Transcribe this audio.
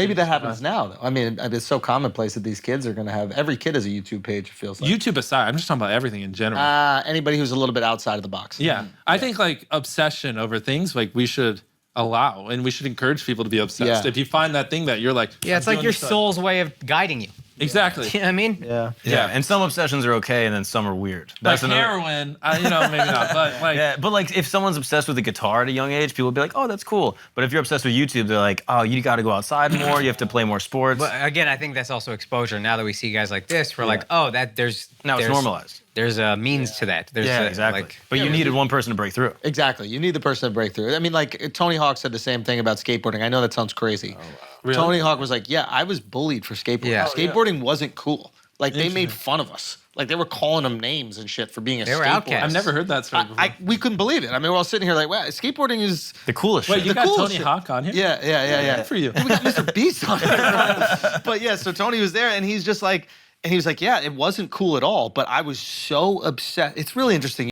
Maybe that happens now, though. I mean, it's so commonplace that these kids are going to have, every kid has a YouTube page, it feels like. YouTube aside, I'm just talking about everything in general. Anybody who's a little bit outside of the box. Yeah. I think like obsession over things, like we should allow and we should encourage people to be obsessed. If you find that thing that you're like, yeah, it's like your soul's way of guiding you. Exactly. You know what I mean? Yeah. And some obsessions are okay, and then some are weird. That's like heroin, you know, maybe not. But like, but like if someone's obsessed with the guitar at a young age, people will be like, oh, that's cool. But if you're obsessed with YouTube, they're like, oh, you got to go outside more. You have to play more sports. But again, I think that's also exposure. Now that we see guys like this, we're like, oh, it's normalized. There's a means to that. There's exactly. Like, but you needed one person to break through. Exactly. You need the person to break through. I mean, like Tony Hawk said the same thing about skateboarding. I know that sounds crazy. Oh, wow. Really? Tony Hawk was like, yeah, I was bullied for skateboarding. Yeah. Skateboarding wasn't cool. Like they made fun of us. Like they were calling them names and shit for being a skateboarder. They were outcasts. I've never heard that story before. We couldn't believe it. I mean, we're all sitting here like, wow, skateboarding is the coolest shit. Wait, you got Tony Hawk on here? Yeah. Good for you. We got MrBeast on here. But yeah, so Tony was there and he's just like, yeah, it wasn't cool at all, but I was so upset. It's really interesting.